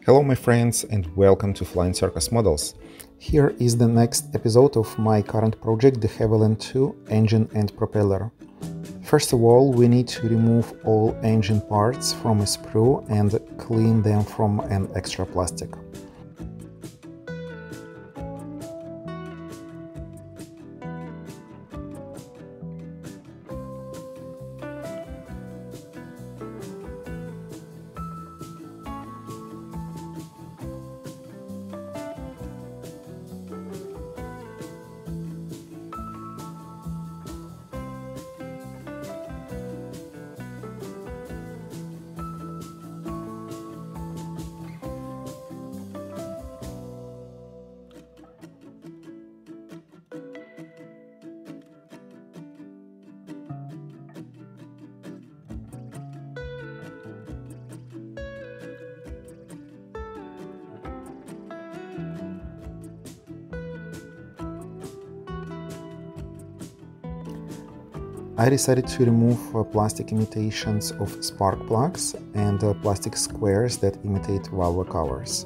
Hello my friends and welcome to Flying Circus Models. Here is the next episode of my current project, the UR.II engine and propeller. First of all, we need to remove all engine parts from a sprue and clean them from an extra plastic. I decided to remove plastic imitations of spark plugs and plastic squares that imitate valve covers.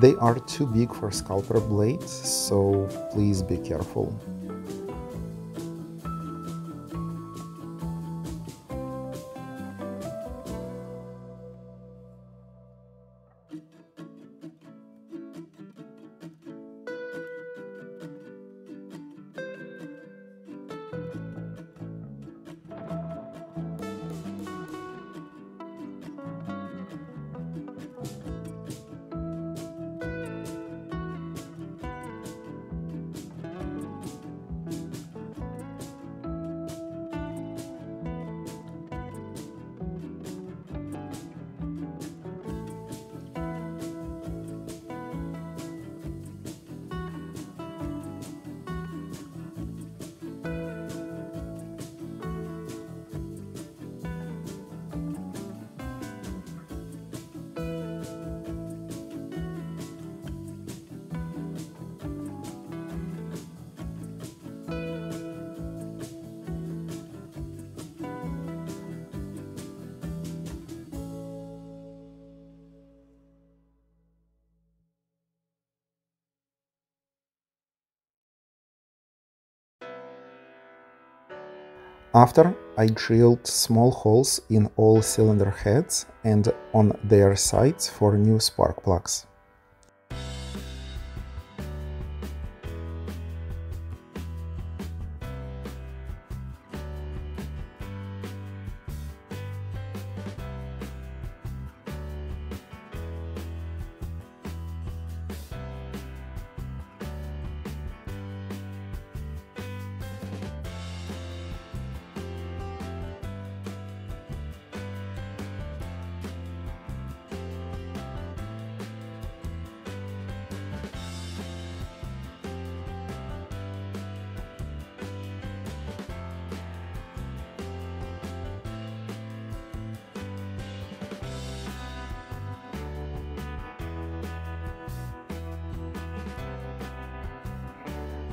They are too big for scalper blades, so please be careful. After, I drilled small holes in all cylinder heads and on their sides for new spark plugs.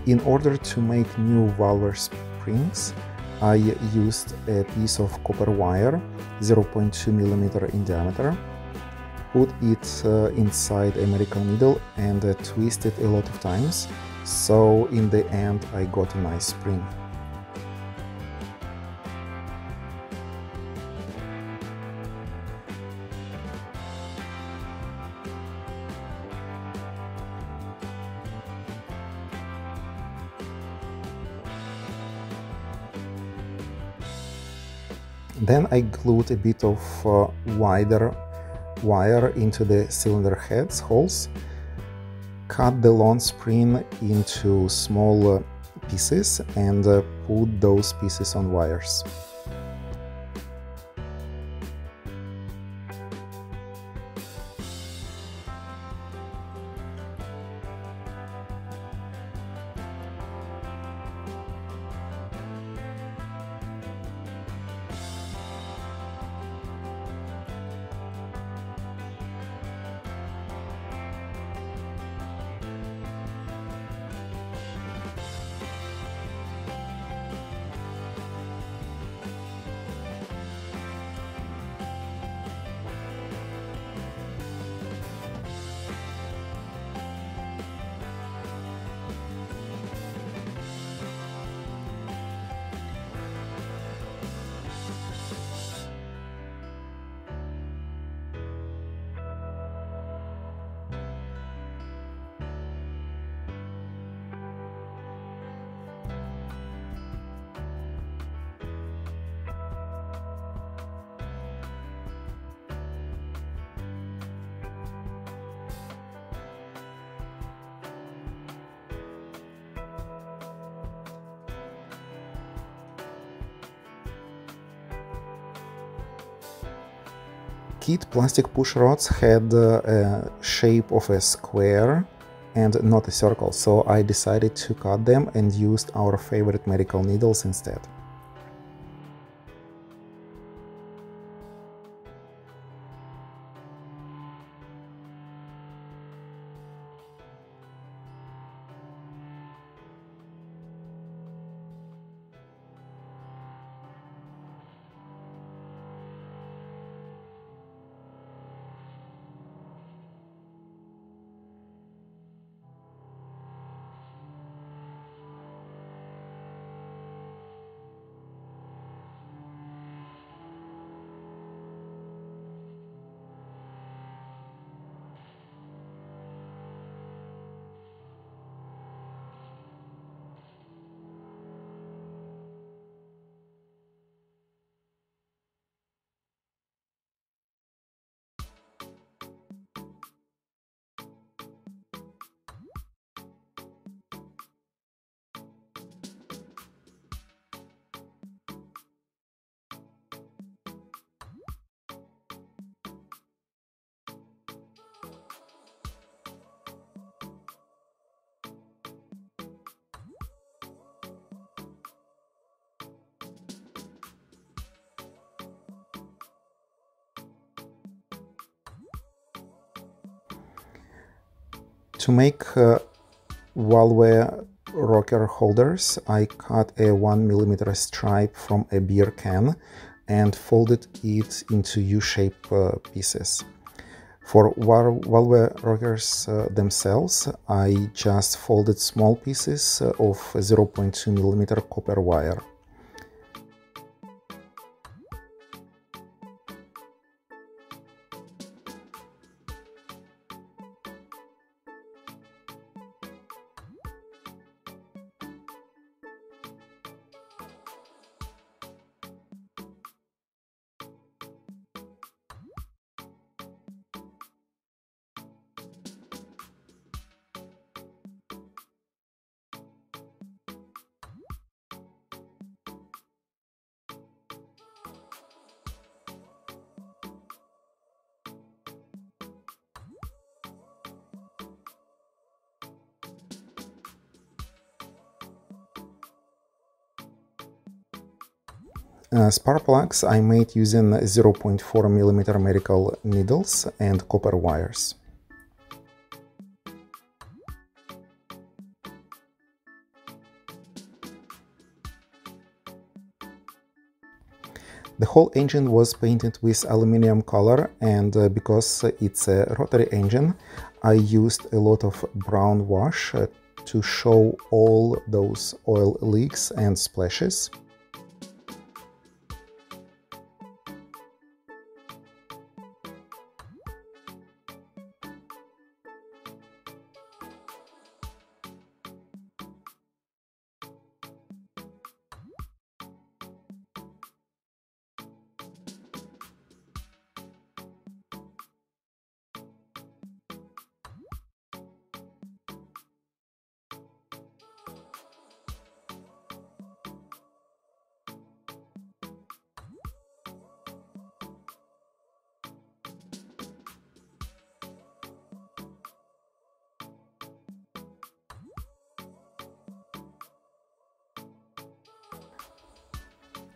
In order to make new valve springs, I used a piece of copper wire, 0.2 mm in diameter, put it inside a medical needle and twist it a lot of times, so in the end I got a nice spring. Then I glued a bit of wider wire into the cylinder heads holes, cut the long spring into small pieces and put those pieces on wires. kit plastic push rods had a shape of a square and not a circle, so I decided to cut them and used our favorite medical needles instead. To make valve rocker holders, I cut a 1mm stripe from a beer can and folded it into U-shaped pieces. For valve rockers themselves, I just folded small pieces of 0.2mm copper wire. Spark plugs I made using 0.4mm medical needles and copper wires. The whole engine was painted with aluminum color, and because it's a rotary engine, I used a lot of brown wash to show all those oil leaks and splashes.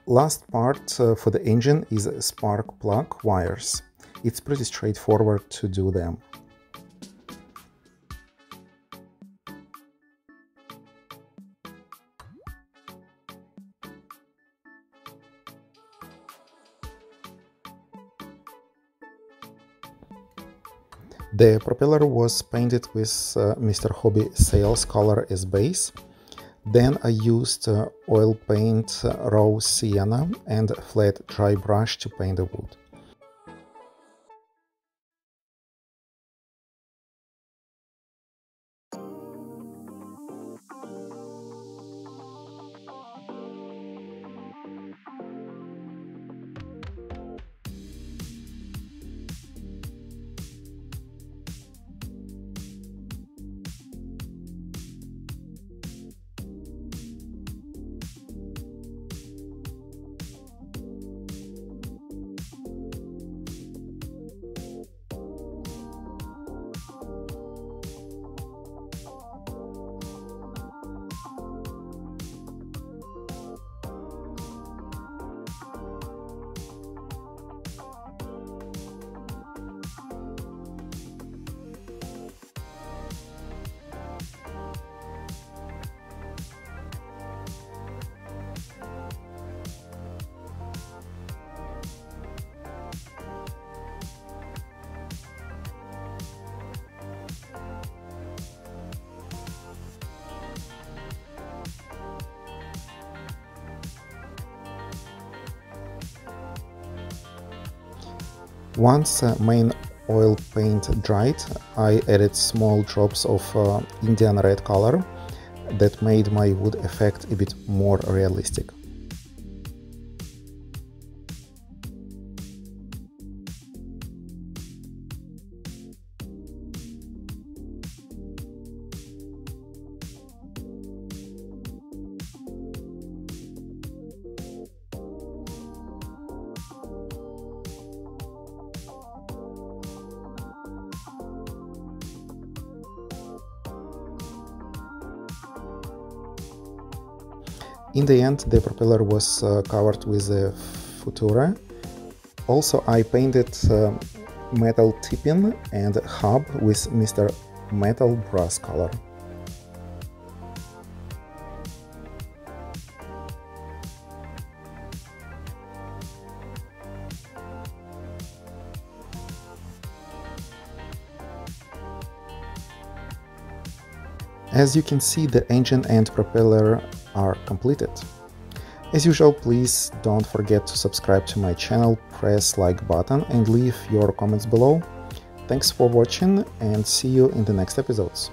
Last part for the engine is spark plug wires. It's pretty straightforward to do them. The propeller was painted with Mr. Hobby Sales color as base. Then I used oil paint, raw sienna and flat dry brush to paint the wood. Once main oil paint dried, I added small drops of Indian red color that made my wood effect a bit more realistic. In the end, the propeller was covered with a futura. Also, I painted metal tipping and hub with Mr. Metal brass color. As you can see, the engine and propeller are completed. As usual, please don't forget to subscribe to my channel, press like button and leave your comments below. Thanks for watching and see you in the next episodes.